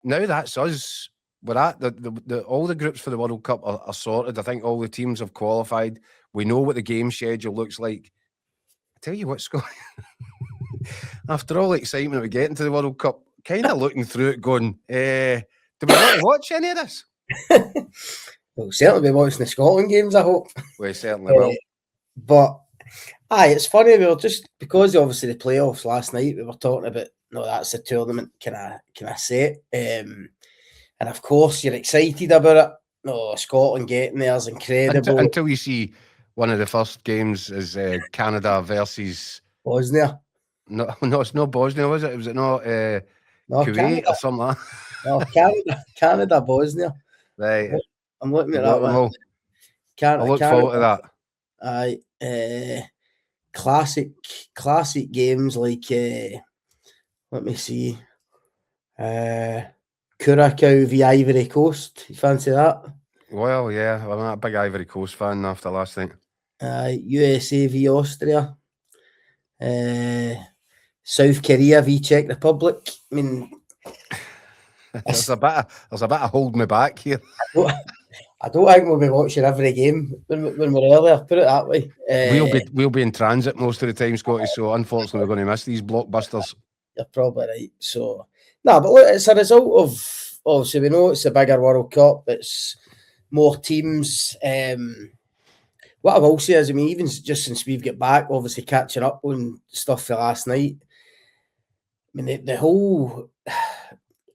now that's us. We're at the all the groups for the World Cup are sorted. I think all the teams have qualified. We know what the game schedule looks like. I tell you what, Scott, after all the excitement of getting to the World Cup, kind of looking through it going, do we want to watch any of this? We'll certainly be watching the Scotland games, I hope. We certainly will. But, it's funny, we were just, because obviously the playoffs last night, we were talking about, no, that's the tournament, can I say it? And of course, you're excited about it. No, Scotland getting there is incredible. Until you see one of the first games is Canada versus Bosnia. No, it's not Bosnia, was it? Was it not Kuwait Canada. or something like that? No, Canada, Bosnia. Right. I'm looking at that one. I look forward to that. Classic games like, let me see, Curacao v Ivory Coast. You fancy that? Well, yeah, I'm a big Ivory Coast fan after last night. USA v Austria. South Korea v Czech Republic. I mean, there's a bit of hold me back here. I don't think we'll be watching every game when we're earlier. Put it that way. We'll be in transit most of the time, Scotty. So unfortunately, we're going to miss these blockbusters. You're probably right. So but look, it's a result of, obviously we know it's a bigger World Cup. It's more teams. What I will say is, I mean, even just since we've got back, obviously catching up on stuff for last night. I mean, the whole.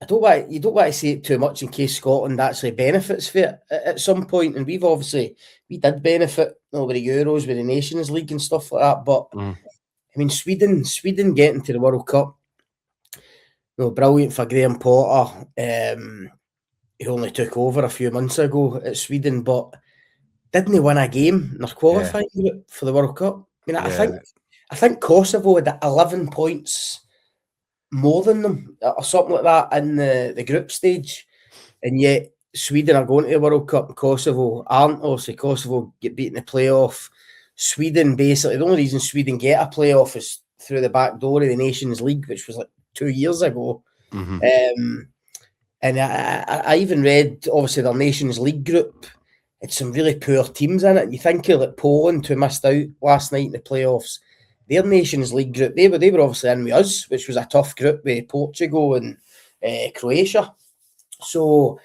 You don't want to say it too much in case Scotland actually benefits for it at some point, and we did benefit with the Euros, with the Nations League and stuff like that. But I mean, Sweden getting to the World Cup, brilliant for Graham Potter. He only took over a few months ago at Sweden, but didn't win a game in their qualifying group for the World Cup. I mean, I think Kosovo had 11 points more than them or something like that in the group stage, and yet Sweden are going to the World Cup. Kosovo aren't. Obviously, Kosovo get beaten in the playoff. Sweden, basically, the only reason Sweden get a playoff is through the back door of the Nations League, which was like 2 years ago. And I even read, obviously, their Nations League group had some really poor teams in it. And you think of like Poland, who missed out last night in the playoffs. Their Nations League group, they were obviously in with us, which was a tough group with Portugal and Croatia. So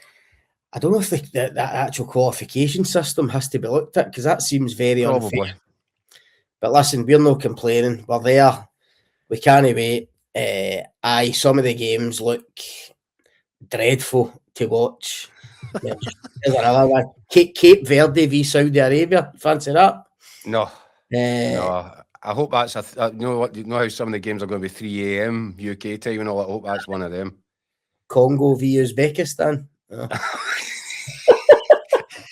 I don't know if that actual qualification system has to be looked at, because that seems very unfair. But listen, we're not complaining. We're there. We can't wait. Some of the games look dreadful to watch. There's another one. Cape Verde v Saudi Arabia. Fancy that? No. I hope that's you know how some of the games are going to be 3 a.m. UK time and all. I hope that's one of them. Congo v Uzbekistan. Oh.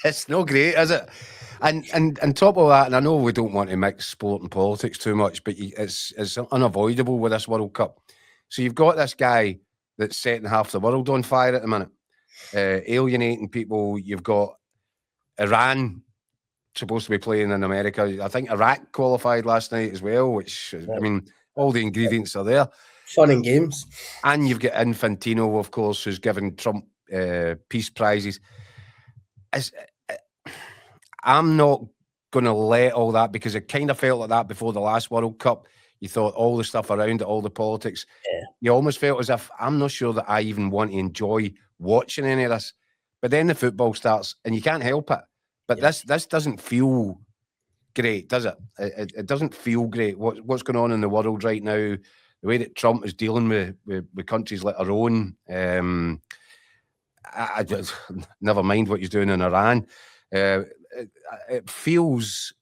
It's no great, is it? And top of that, and I know we don't want to mix sport and politics too much, but it's unavoidable with this World Cup. So you've got this guy that's setting half the world on fire at the minute, alienating people. You've got Iran supposed to be playing in America. I think Iraq qualified last night as well, which, I mean, all the ingredients are there. Fun and games. And you've got Infantino, of course, who's giving Trump peace prizes. I'm not going to let all that, because it kind of felt like that before the last World Cup. You thought all the stuff around it, all the politics. Yeah. You almost felt as if, I'm not sure that I even want to enjoy watching any of this. But then the football starts and you can't help it. But this doesn't feel great, does it? It doesn't feel great. What's going on in the world right now, the way that Trump is dealing with countries like our own. I just, never mind what he's doing in Iran. It feels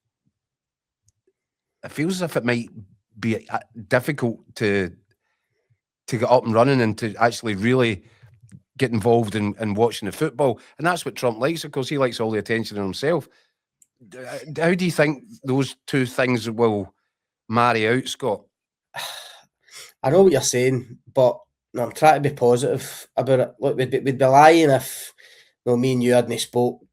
as if it might be difficult to get up and running and to actually really get involved in watching the football. And that's what Trump likes. Of course, he likes all the attention on himself. How do you think those two things will marry out, Scott? I know what you're saying, but I'm trying to be positive about it. Look, we'd be lying if me and you hadn't spoke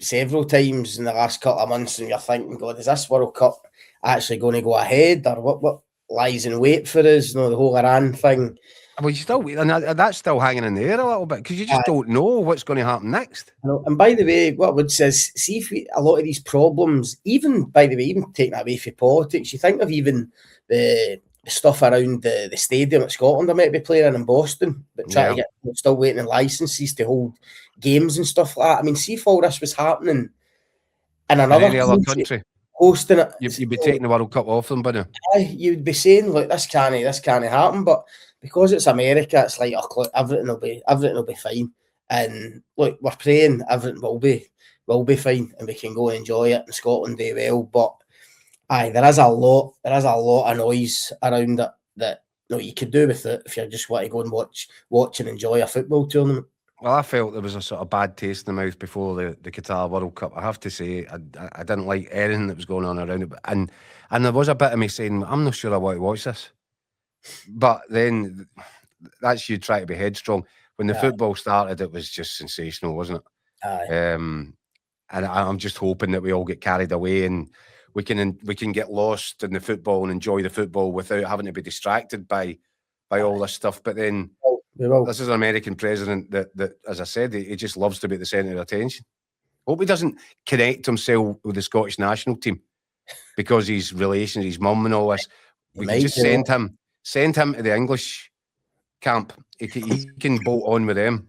several times in the last couple of months and you're thinking, God, is this World Cup actually going to go ahead, or what lies in wait for us? The whole Iran thing. Well, you still, and that's still hanging in the air a little bit because you just don't know what's going to happen next. And by the way, what I would say is, see if a lot of these problems, even by the way, even taking that away from politics, you think of even the stuff around the stadium at Scotland I might be playing in Boston, but trying to get, still waiting on licenses to hold games and stuff like that. I mean, see if all this was happening in another country hosting it, you'd be taking the World Cup off them, but you'd be saying, look, this can't happen. But because it's America, it's like, oh, everything will be fine. And look, we're praying everything will be fine, and we can go and enjoy it, and Scotland do well. But there is a lot of noise around it that you could do with it if you just want to go and watch and enjoy a football tournament. Well, I felt there was a sort of bad taste in the mouth before the Qatar World Cup. I have to say, I didn't like anything that was going on around it, and there was a bit of me saying, I'm not sure I want to watch this. But then that's you try to be headstrong. When the football started, it was just sensational, wasn't it? And I'm just hoping that we all get carried away and we can get lost in the football and enjoy the football without having to be distracted by all this stuff. But then this is an American president that, as I said, he just loves to be at the centre of attention. Hope he doesn't connect himself with the Scottish national team because his relations, his mum and all this. We can just send him to the English camp. He can bolt on with them.